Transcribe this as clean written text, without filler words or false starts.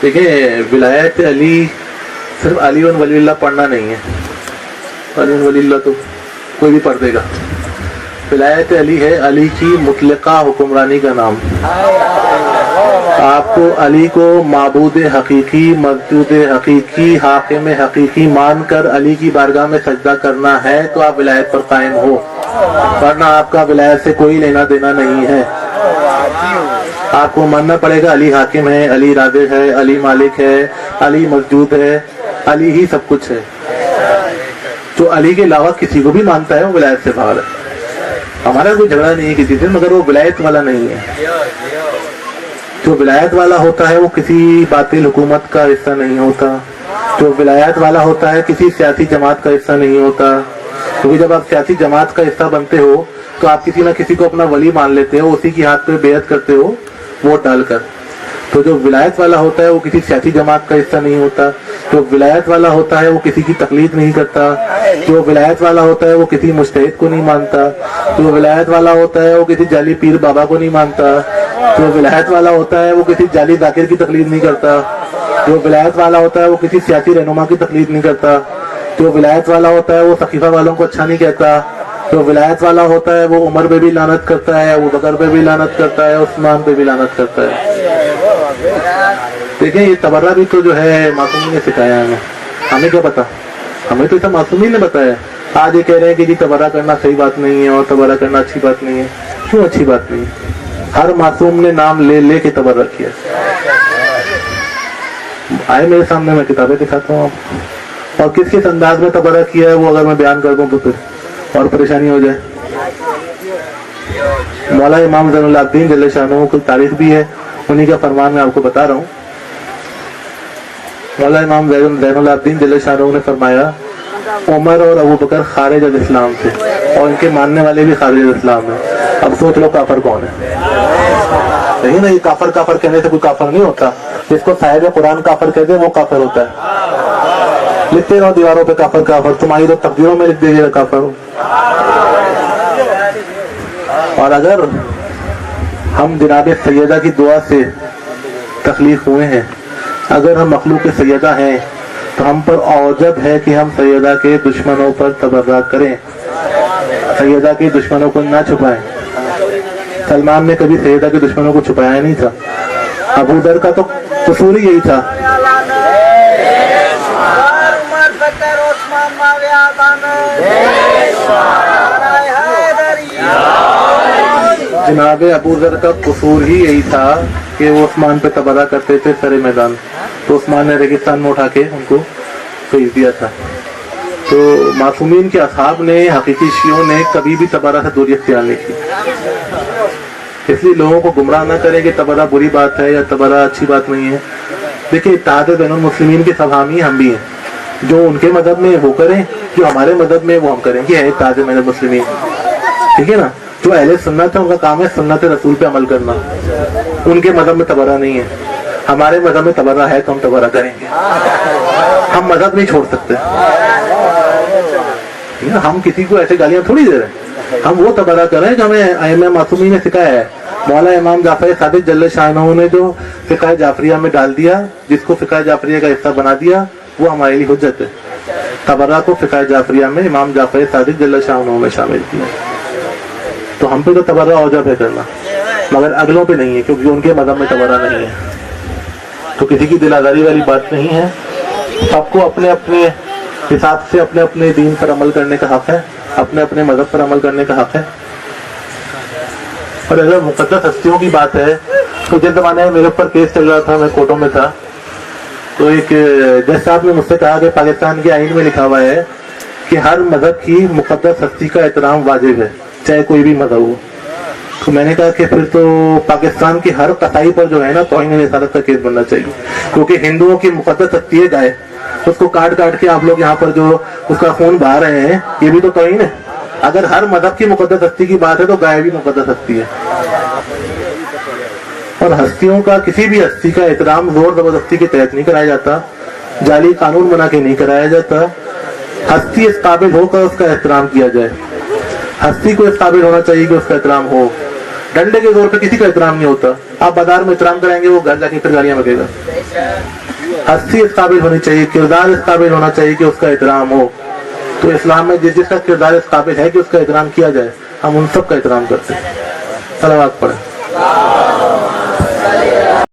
دیکھیں ولایت علی صرف علی ولی اللہ پڑھنا نہیں ہے، علی ولی اللہ تو کوئی بھی پڑھ دے گا. ولایت علی ہے علی کی مطلقہ حکمرانی کا نام. آپ کو علی کو معبود حقیقی، مسجود حقیقی، حاکم حقیقی مان کر علی کی بارگاہ میں سجدہ کرنا ہے تو آپ ولایت پر قائم ہو، ورنہ آپ کا ولایت سے کوئی لینا دینا نہیں ہے. آپ کو ماننا پڑے گا علی حاکم ہے، علی رازق ہے، علی مالک ہے، علی مسجود ہے، علی ہی سب کچھ ہے. جو علی کے علاوہ کسی کو بھی مانتا ہے وہ ولایت سے باہر ہے. ہمارا کوئی جھگڑا نہیں ہے کسی سے، مگر وہ ولایت والا نہیں ہے. جو ولایت والا ہوتا ہے وہ کسی باطل حکومت کا حصہ نہیں ہوتا. جو ولایت والا ہوتا ہے کسی سیاسی جماعت کا حصہ نہیں ہوتا، کیونکہ جب آپ سیاسی جماعت کا حصہ بنتے ہو تو آپ کسی نہ کسی کو اپنا ولی مان لیتے ہو، اسی کی ہاتھ پہ بیعت کرتے ہو ووٹ ڈال کر. تو جو ولایت والا ہوتا ہے وہ کسی سیاسی جماعت کا حصہ نہیں ہوتا. جو ولایت والا ہوتا ہے وہ کسی کی تقلید نہیں کرتا. جو ولایت والا ہوتا ہے وہ کسی مجتہد کو نہیں مانتا. جو ولایت والا ہوتا ہے وہ کسی جعلی پیر بابا کو نہیں مانتا. جو ولایت والا ہوتا ہے وہ کسی جعلی ذاکر کی تقلید نہیں کرتا. جو ولایت والا ہوتا ہے وہ کسی سیاسی رہنما کی تقلید نہیں کرتا. جو ولایت والا ہوتا ہے وہ سقیفہ والوں کو اچھا نہیں کہتا. جو ولایت والا ہوتا ہے وہ عمر پہ بھی لعنت کرتا ہے، ابو بکر پہ بھی لعنت کرتا ہے، عثمان پہ بھی لعنت کرتا ہے. دیکھیں یہ تبرہ بھی تو جو ہے معصومین نے سکھایا ہمیں. ہمیں کیا پتا، ہمیں تو ایسا معصومین نے بتایا. آج یہ کہہ رہے ہیں کہ جی تبرہ کرنا صحیح بات نہیں ہے اور تبرہ کرنا اچھی بات نہیں ہے. کیوں اچھی بات نہیں ہے؟ ہر معصوم نے نام لے لے کے تبرہ کیا. آئے میرے سامنے، میں کتابیں دکھاتا ہوں آپ، اور کس کس انداز میں تبرہ کیا ہے وہ اگر میں بیان کر دوں تو پھر اور پریشانی ہو جائے. مولا امام زین العابدین جل شانہ کی تاریخ بھی ہے، انہی کا فرمان میں آپ کو بتا رہا ہوں. مولا امام زین العابدین جل شانہ نے فرمایا عمر اور ابو بکر خارج از اسلام تھے اور ان کے ماننے والے بھی خارج از اسلام ہیں. اب سوچ لو کافر کون ہے. نہیں نا، یہ کافر کافر کہنے سے کوئی کافر نہیں ہوتا. جس کو صاحب قرآن کافر کہتے ہیں وہ کافر ہوتا ہے. لکھتے رہو دیواروں پہ کافر کافر، تمہاری تو تقدیروں میں لکھ دیجیے گا کافر ہو. اور اگر ہم جناب سیدہ کی دعا سے تخلیق ہوئے ہیں، اگر ہم مخلوق سیدہ ہیں تو ہم پر اوجب ہے کہ ہم سیدہ کے دشمنوں پر تبرہ کریں، سیدہ کے دشمنوں کو نہ چھپائیں. سلمان نے کبھی سیدہ کے دشمنوں کو چھپایا نہیں تھا. ابو ذر کا تو قصور ہی یہی تھا. جناب ابو ذر کا قصور ہی یہی تھا کہ وہ عثمان پہ تبرہ کرتے تھے سر میدان. تو عثمان نے ریگستان میں اٹھا کے ان کو بھیج دیا تھا. تو معصومین کے اصحاب نے، حقیقی شیعوں نے کبھی بھی تبرہ سے دوری اختیار نہیں کی. اس لیے لوگوں کو گمراہ نہ کریں کہ تبرہ بری بات ہے یا تبرہ اچھی بات نہیں ہے. دیکھیں اتحاد بین المسلمین کے سب حامی ہم بھی ہیں. جو ان کے مذہب میں وہ کریں، جو ہمارے مذہب میں وہ ہم کریں. یہ ہے اتحاد بین المسلمین، ٹھیک ہے نا. جو اہل سنت ہے ان کا کام ہے سنت رسول پہ عمل کرنا. ان کے مذہب میں تبرہ نہیں ہے. ہمارے مذہب میں تبرہ ہے تو ہم تبرہ کریں گے. ہم مذہب نہیں چھوڑ سکتے. ہم کسی کو ایسے گالیاں تھوڑی دے رہے ہیں. ہم وہ تبرہ کر رہے ہیں جو ہمیں ائمہ معصومین نے سکھایا ہے. مولا امام جعفر صادق جل شانہ نے جو فقہ جعفریہ میں ڈال دیا، جس کو فقہ جعفریہ کا حصہ بنا دیا، وہ ہمارے لیے حجت ہے. تبرہ کو فقہ جعفریہ میں امام جعفر صادق جل شانہ میں شامل کیا. تو ہم پہ تو تبرہ اوجب ہے کرنا، مگر اگلوں پہ نہیں ہے، کیونکہ ان کے مذہب میں تبرہ نہیں ہے. تو کسی کی دل آزاری والی بات نہیں ہے. سب کو اپنے اپنے حساب سے اپنے اپنے دین پر عمل کرنے کا حق ہے، اپنے اپنے مذہب پر عمل کرنے کا حق ہے. اور اگر مقدس ہستیوں کی بات ہے تو جس زمانے میں میرے اوپر کیس چل رہا تھا، میں کورٹوں میں تھا، تو ایک جج صاحب نے مجھ سے کہا کہ پاکستان کے آئین میں لکھا ہوا ہے کہ ہر مذہب کی مقدس ہستی کا احترام واجب ہے، چاہے کوئی بھی مذہب ہو. تو میں نے کہا کہ پھر تو پاکستان کی ہر قصائی پر جو ہے نا توہین رسالت کا کیس بننا چاہیے، کیونکہ ہندوؤں کی مقدس ہستی ہے گائے. اس کو کاٹ کاٹ کے آپ لوگ یہاں پر جو اس کا خون بہا رہے ہیں، یہ بھی تو توہین ہے. اگر ہر مذہب کی مقدس ہستی کی بات ہے تو گائے بھی مقدس ہستی ہے. اور ہستیوں کا، کسی بھی ہستی کا احترام زور زبردستی کے تحت نہیں کرایا جاتا، جعلی قانون بنا کے نہیں کرایا جاتا. ہستی اس قابل ہو کر اس کا احترام کیا جائے. ہستی کو اس قابل ہونا چاہیے کہ اس کا احترام ہو. ڈنڈے کے زور پہ کسی کا احترام نہیں ہوتا. آپ بازار میں احترام کریں گے, وہ گھر جا کے پھر گالیاں بکے گا. ہستی اس قابل ہونی چاہیے, کردار اس قابل ہونا چاہیے کہ اس کا احترام ہو. تو اسلام میں جس کا کردار اس قابل ہے کہ اس کا احترام کیا جائے, ہم ان سب کا احترام کرتے ہیں. صلوات پڑھیں.